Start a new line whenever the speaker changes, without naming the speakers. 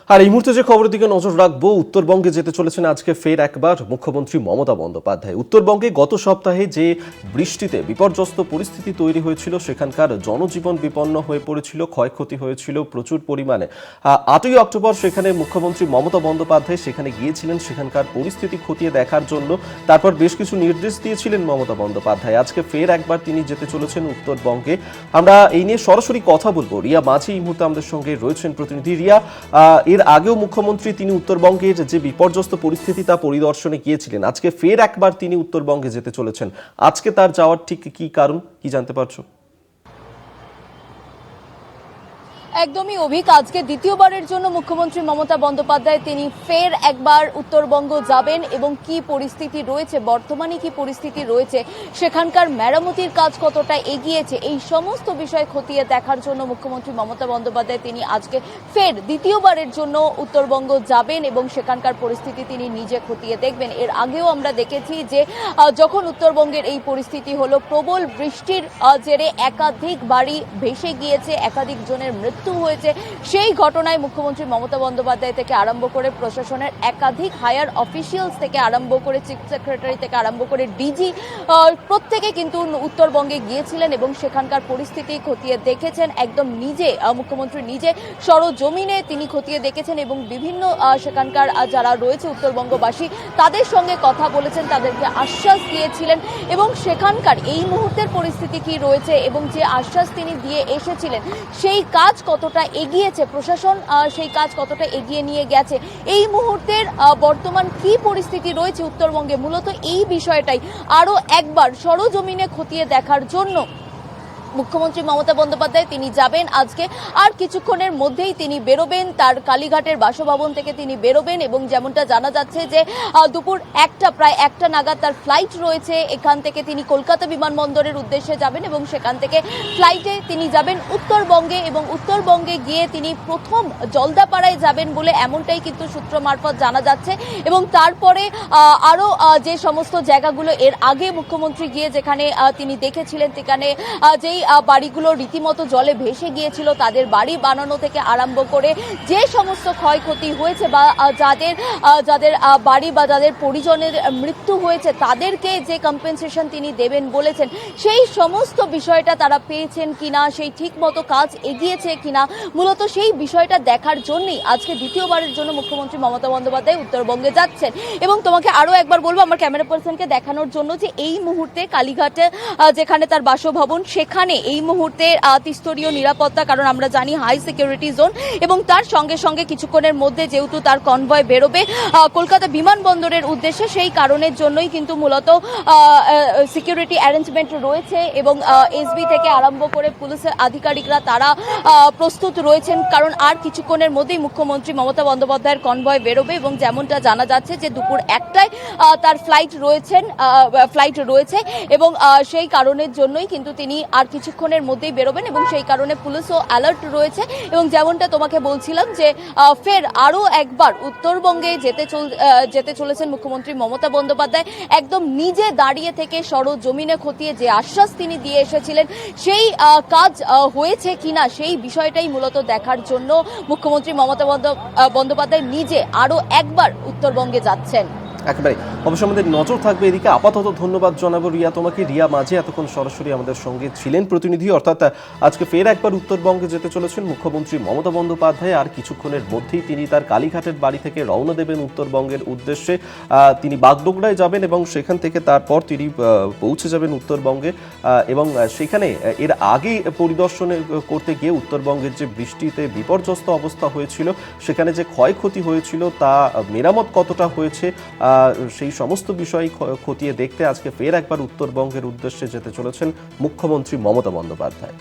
আর এই মুহূর্তে যে খবরের দিকে নজর রাখবো, উত্তরবঙ্গে যেতে চলেছেন আজকে ফের একবার মুখ্যমন্ত্রী মমতা বন্দ্যোপাধ্যায়। উত্তরবঙ্গে গত সপ্তাহে যে বৃষ্টিতে বিপর্যস্ত পরিস্থিতি তৈরি হয়েছিল, সেখানকার জনজীবন বিপন্ন হয়ে পড়েছিল, ক্ষয়ক্ষতি হয়েছিল প্রচুর পরিমাণে। 8ই অক্টোবর সেখানে মুখ্যমন্ত্রী মমতা বন্দ্যোপাধ্যায় সেখানে গিয়েছিলেন সেখানকার পরিস্থিতি খতিয়ে দেখার জন্য। তারপর বেশ কিছু নির্দেশ দিয়েছিলেন মমতা বন্দ্যোপাধ্যায়। আজকে ফের একবার তিনি যেতে চলেছেন উত্তরবঙ্গে। আমরা এই নিয়ে সরাসরি কথা বলবো। রিয়া মাঝি এই মুহূর্তে আমাদের সঙ্গে রয়েছেন প্রতিনিধি। রিয়া, এর আগেও মুখ্যমন্ত্রী তিনি উত্তরবঙ্গের যে বিপর্যস্ত পরিস্থিতি তা পরিদর্শনে গিয়েছিলেন। আজকে ফের একবার তিনি উত্তরবঙ্গে যেতে চলেছেন। আজকে তার যাওয়ার ঠিক কি কারণ, কি জানতে পারছো?
একদমই অভিক, আজকে দ্বিতীয়বারের জন্য মুখ্যমন্ত্রী মমতা বন্দ্যোপাধ্যায় তিনি ফের একবার উত্তরবঙ্গ যাবেন এবং কি পরিস্থিতি রয়েছে, বর্তমানে কি পরিস্থিতি রয়েছে, সেখানকার মেরামতির কাজ কতটা এগিয়েছে, এই সমস্ত বিষয় খতিয়ে দেখার জন্য মুখ্যমন্ত্রী মমতা বন্দ্যোপাধ্যায় তিনি আজকে ফের দ্বিতীয়বারের জন্য উত্তরবঙ্গ যাবেন এবং সেখানকার পরিস্থিতি তিনি নিজে খতিয়ে দেখবেন। এর আগেও আমরা দেখেছি যে যখন উত্তরবঙ্গের এই পরিস্থিতি হলো, প্রবল বৃষ্টির জেরে একাধিক বাড়ি ভেসে গিয়েছে, একাধিক জনের মৃত্যু হয়েছে। সেই ঘটনায় মুখ্যমন্ত্রী মমতা বন্দ্যোপাধ্যায় থেকে আরম্ভ করে প্রশাসনের একাধিক হায়ার অফিসিয়ালস থেকে আরম্ভ করে চিফ সেক্রেটারি থেকে আরম্ভ করে ডিজি প্রত্যেকে কিন্তু উত্তরবঙ্গে গিয়েছিলেন এবং সেখানকার পরিস্থিতি খতিয়ে দেখেছেন। একদম নিজে মুখ্যমন্ত্রী নিজে সরজমিনে তিনি খতিয়ে দেখেছেন এবং বিভিন্ন সেখানকার যারা রয়েছে উত্তরবঙ্গবাসী তাদের সঙ্গে কথা বলেছেন, তাদেরকে আশ্বাস দিয়েছিলেন এবং সেখানকার এই মুহূর্তের পরিস্থিতি কি রয়েছে এবং যে আশ্বাস তিনি দিয়ে এসেছিলেন সেই কাজ কতটা এগিয়েছে, প্রশাসন সেই কাজ কতটা এগিয়ে নিয়ে গেছে, এই মুহূর্তের বর্তমান কি পরিস্থিতি রয়েছে উত্তরবঙ্গে, মূলত এই বিষয়টাই আরো একবার সরজমিনে খতিয়ে দেখার জন্য মুখ্যমন্ত্রী মমতা বন্দ্যোপাধ্যায় তিনি যাবেন আজকে। আর কিছুক্ষণের মধ্যেই তিনি বেরোবেন, তার কালীঘাটের বাসভবন থেকে তিনি বেরোবেন এবং যেমনটা জানা যাচ্ছে যে দুপুর প্রায় একটা নাগাদ তার ফ্লাইট রয়েছে। এখান থেকে তিনি কলকাতা বিমানবন্দরের উদ্দেশ্যে যাবেন এবং সেখান থেকে ফ্লাইটে তিনি যাবেন উত্তরবঙ্গে এবং উত্তরবঙ্গে গিয়ে তিনি প্রথম জলদাপাড়ায় যাবেন বলে এমনটাই কিন্তু সূত্র মারফত জানা যাচ্ছে। এবং তারপরে আরও যে সমস্ত জায়গাগুলো এর আগে মুখ্যমন্ত্রী গিয়ে যেখানে তিনি দেখেছিলেন, সেখানে যেই বাড়িগুলো রীতিমতো জলে ভেসে গিয়েছিল তাদের বাড়ি বানানো থেকে আরম্ভ করে যে সমস্ত ক্ষয়ক্ষতি হয়েছে বা যাদের বাড়ি বা যাদের পরিজনের মৃত্যু হয়েছে তাদেরকে যে কম্পেনসেশন তিনি দেবেন বলেছেন, সেই সমস্ত বিষয়টা তারা পেয়েছেন কিনা, সেই ঠিক মতো কাজ এগিয়েছে কিনা, মূলত সেই বিষয়টা দেখার জন্যই আজকে দ্বিতীয়বারের জন্য মুখ্যমন্ত্রী মমতা বন্দ্যোপাধ্যায় উত্তরবঙ্গে যাচ্ছেন। এবং তোমাকে আরো একবার বলবো আমার ক্যামেরা পার্সনকে দেখানোর জন্য যে এই মুহূর্তে কালীঘাটে যেখানে তার বাসভবন সেখানে এই মুহূর্তে ত্রিস্তরীয় নিরাপত্তা, কারণ আমরা জানি হাই সিকিউরিটি জোন, এবং তার সঙ্গে সঙ্গে কিছুক্ষণের মধ্যে যেহেতু তার কনভয় বেরোবে কলকাতা বিমানবন্দরের উদ্দেশ্যে, সেই কারণের জন্যই কিন্তু মূলত সিকিউরিটি অ্যারেঞ্জমেন্ট রয়েছে এবং এসবি থেকে আরম্ভ করে পুলিশের আধিকারিকরা তারা প্রস্তুত রয়েছেন, কারণ আর কিছুক্ষণের মধ্যেই মুখ্যমন্ত্রী মমতা বন্দ্যোপাধ্যায়ের কনভয় বেরোবে এবং যেমনটা জানা যাচ্ছে যে দুপুর 1টায় তার ফ্লাইট রয়েছে এবং সেই কারণের জন্যই কিন্তু তিনি আর কিছুক্ষণের মধ্যেই বেরোবেন এবং সেই কারণে পুলিশও অ্যালার্ট রয়েছে। এবং যেমনটা তোমাকে বলছিলাম যে ফের আরও একবার উত্তরবঙ্গে যেতে চলেছেন মুখ্যমন্ত্রী মমতা বন্দ্যোপাধ্যায়। একদম নিজে দাঁড়িয়ে থেকে সরজমিনে খতিয়ে যে আশ্বাস তিনি দিয়ে এসেছিলেন সেই কাজ হয়েছে কিনা সেই বিষয়টাই মূলত দেখার জন্য মুখ্যমন্ত্রী মমতা বন্দ্যোপাধ্যায় নিজে আরও একবার উত্তরবঙ্গে যাচ্ছেন।
একেবারে অবশ্যই আমাদের নজর থাকবে এদিকে। আপাতত ধন্যবাদ জানাবো রিয়া তোমাকে। রিয়া মাঝে এতক্ষণ সরাসরি আমাদের সঙ্গে ছিলেন প্রতিনিধি। অর্থাৎ আজকে ফের একবার উত্তরবঙ্গে যেতে চলেছেন মুখ্যমন্ত্রী মমতা বন্দ্যোপাধ্যায়। আর কিছুক্ষণের মধ্যেই তিনি তার কালীঘাটের বাড়ি থেকে রওনা দেবেন উত্তরবঙ্গের উদ্দেশ্যে। তিনি বাগডোগরায় যাবেন এবং সেখান থেকে তারপর তিনি পৌঁছে যাবেন উত্তরবঙ্গে এবং সেখানে এর আগে পরিদর্শনে করতে গিয়ে উত্তরবঙ্গের যে বৃষ্টিতে বিপর্যস্ত অবস্থা হয়েছিল, সেখানে যে ক্ষয়ক্ষতি হয়েছিল তা মেরামত কতটা হয়েছে, সেই সমস্ত বিষয় খতিয়ে দেখতে আজকে ফের একবার উত্তরবঙ্গের উদ্দেশ্যে যেতে চলেছেন মুখ্যমন্ত্রী মমতা বন্দ্যোপাধ্যায়।